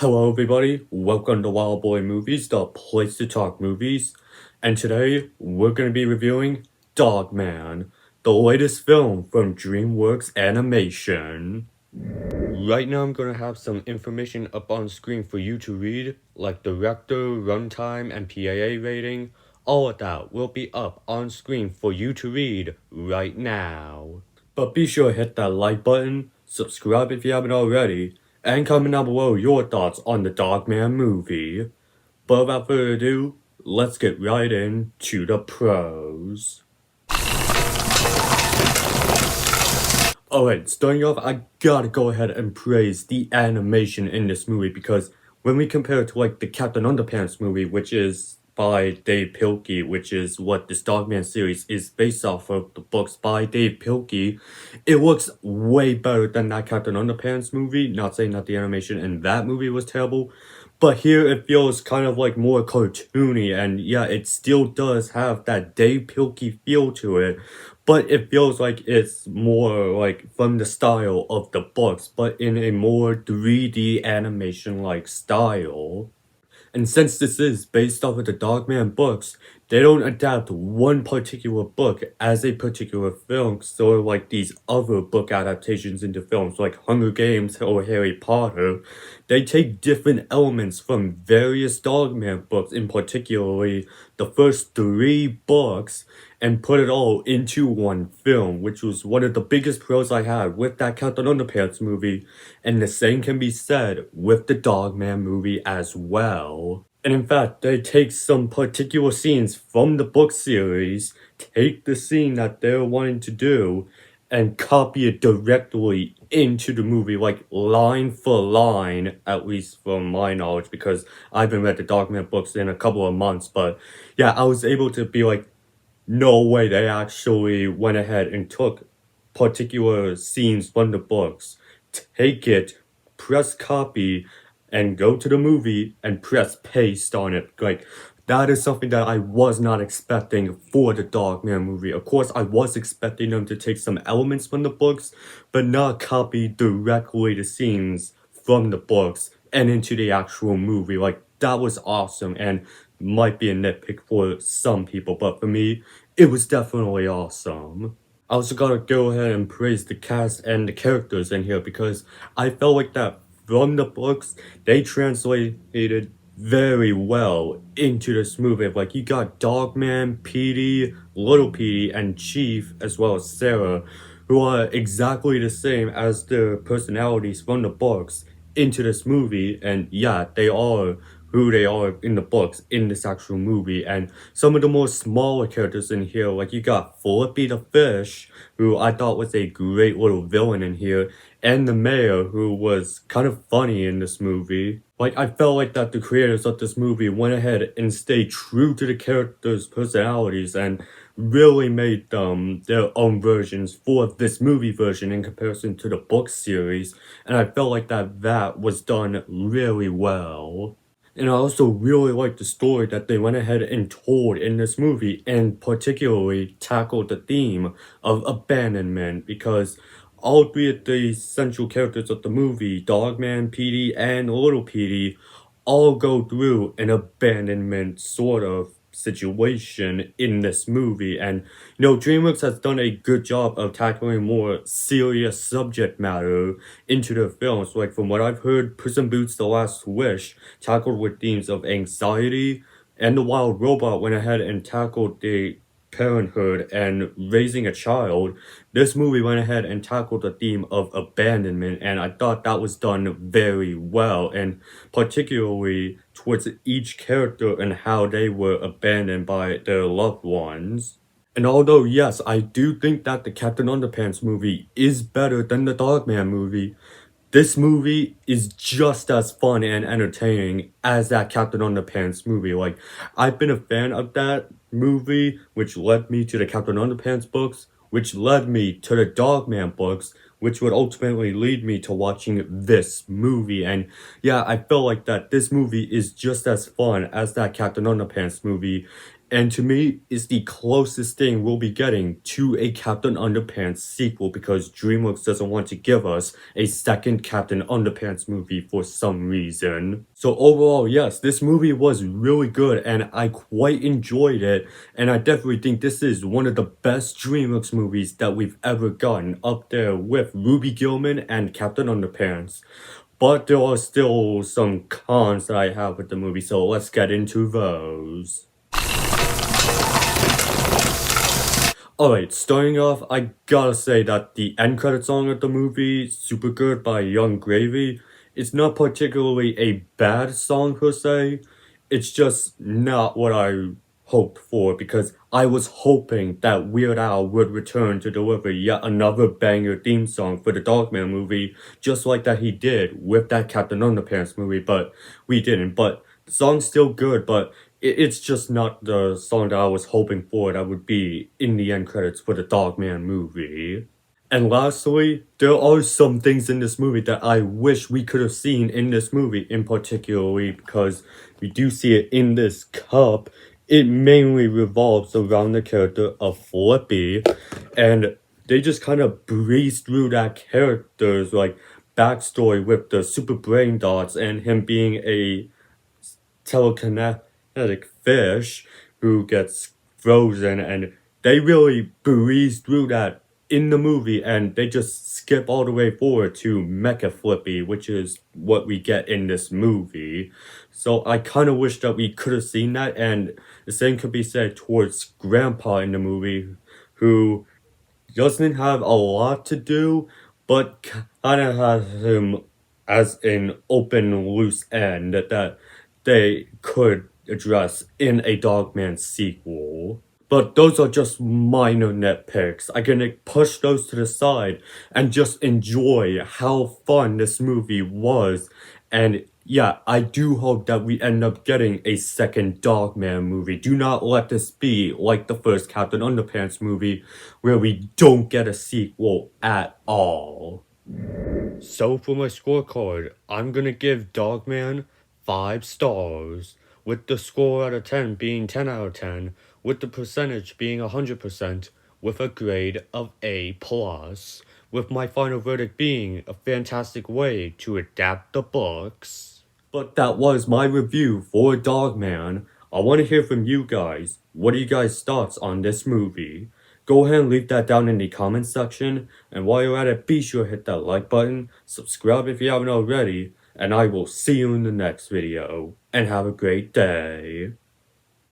Hello everybody, welcome to Wild Boy Movies, the place to talk movies. And today, we're going to be reviewing Dogman, the latest film from DreamWorks Animation. Right now I'm going to have some information up on screen for you to read, like director, runtime, and PAA rating. All of that will be up on screen for you to read right now. But be sure to hit that like button, subscribe if you haven't already, and comment down below your thoughts on the Dogman movie. But without further ado, let's get right into the pros. Alright, starting off, I gotta go ahead and praise the animation in this movie because when we compare it to like the Captain Underpants movie, which is by Dave Pilkey, which is what this Dogman series is based off of, the books by Dave Pilkey, it looks way better than that Captain Underpants movie. Not saying that the animation in that movie was terrible, but here it feels kind of like more cartoony, and yeah, it still does have that Dave Pilkey feel to it, but it feels like it's more like from the style of the books, but in a more 3D animation-like style. And since this is based off of the Dogman books, they don't adapt one particular book as a particular film, sort of like these other book adaptations into films like Hunger Games or Harry Potter. They take different elements from various Dogman books, in particularly the first 3 books, and put it all into one film, which was one of the biggest pros I had with that Captain Underpants movie, and the same can be said with the Dogman movie as well. And in fact, they take some particular scenes from the book series, take the scene that they're wanting to do, and copy it directly into the movie, like line for line, at least from my knowledge, because I haven't read the Dogman books in a couple of months, but yeah, I was able to be like, no way, they actually went ahead and took particular scenes from the books, take it, press copy, and go to the movie and press paste on it. Like, that is something that I was not expecting for the Dogman movie. Of course, I was expecting them to take some elements from the books, but not copy directly the scenes from the books and into the actual movie. Like, that was awesome, and might be a nitpick for some people, but for me, it was definitely awesome. I also gotta go ahead and praise the cast and the characters in here because I felt like that from the books, they translated very well into this movie. Like, you got Dogman, Petey, Little Petey, and Chief, as well as Sarah, who are exactly the same as their personalities from the books into this movie, and yeah, they are who they are in the books in this actual movie. And some of the more smaller characters in here, like you got Flippy the Fish, who I thought was a great little villain in here, and the mayor, who was kind of funny in this movie. Like, I felt like that the creators of this movie went ahead and stayed true to the characters' personalities and really made them their own versions for this movie version in comparison to the book series, and I felt like that was done really well. And I also really like the story that they went ahead and told in this movie, and particularly tackled the theme of abandonment, because all 3 of the central characters of the movie, Dogman, Petey, and Little Petey, all go through an abandonment sort of situation in this movie. And DreamWorks has done a good job of tackling more serious subject matter into their films. Like, from what I've heard, Puss in Boots: The Last Wish tackled with themes of anxiety, and The Wild Robot went ahead and tackled the parenthood and raising a child. This movie went ahead and tackled the theme of abandonment, and I thought that was done very well, and particularly towards each character and how they were abandoned by their loved ones. And although, yes, I do think that the Captain Underpants movie is better than the Dogman movie, this movie is just as fun and entertaining as that Captain Underpants movie. Like, I've been a fan of that movie, which led me to the Captain Underpants books, which led me to the Dogman books, which would ultimately lead me to watching this movie. And yeah, I felt like that this movie is just as fun as that Captain Underpants movie. And to me, it's the closest thing we'll be getting to a Captain Underpants sequel because DreamWorks doesn't want to give us a second Captain Underpants movie for some reason. So overall, yes, this movie was really good and I quite enjoyed it. And I definitely think this is one of the best DreamWorks movies that we've ever gotten, up there with Ruby Gilman and Captain Underpants. But there are still some cons that I have with the movie, so let's get into those. Alright, starting off, I gotta say that the end credit song of the movie, Super Good by Young Gravy, it's not particularly a bad song per se, it's just not what I hoped for because I was hoping that Weird Al would return to deliver yet another banger theme song for the Dogman movie, just like that he did with that Captain Underpants movie, but we didn't. But the song's still good, but it's just not the song that I was hoping for that would be in the end credits for the Dogman movie. And lastly, there are some things in this movie that I wish we could have seen in this movie, in particularly because we do see it in this cup. It mainly revolves around the character of Flippy, and they just kind of breeze through that character's like backstory with the super brain dots and him being a telekinetic fish who gets frozen, and they really breeze through that in the movie and they just skip all the way forward to Mecha Flippy, which is what we get in this movie. So I kind of wish that we could have seen that, and the same could be said towards Grandpa in the movie, who doesn't have a lot to do, but kind of has him as an open loose end that they could address in a Dogman sequel. But those are just minor nitpicks. I can push those to the side and just enjoy how fun this movie was. And yeah, I do hope that we end up getting a second Dogman movie. Do not let this be like the first Captain Underpants movie, where we don't get a sequel at all. So for my scorecard, I'm gonna give Dogman 5 stars, with the score out of 10 being 10 out of 10, with the percentage being 100%, with a grade of A+, with my final verdict being a fantastic way to adapt the books. But that was my review for Dogman. I want to hear from you guys. What are you guys' thoughts on this movie? Go ahead and leave that down in the comments section, and while you're at it, be sure to hit that like button, subscribe if you haven't already, and I will see you in the next video, and have a great day.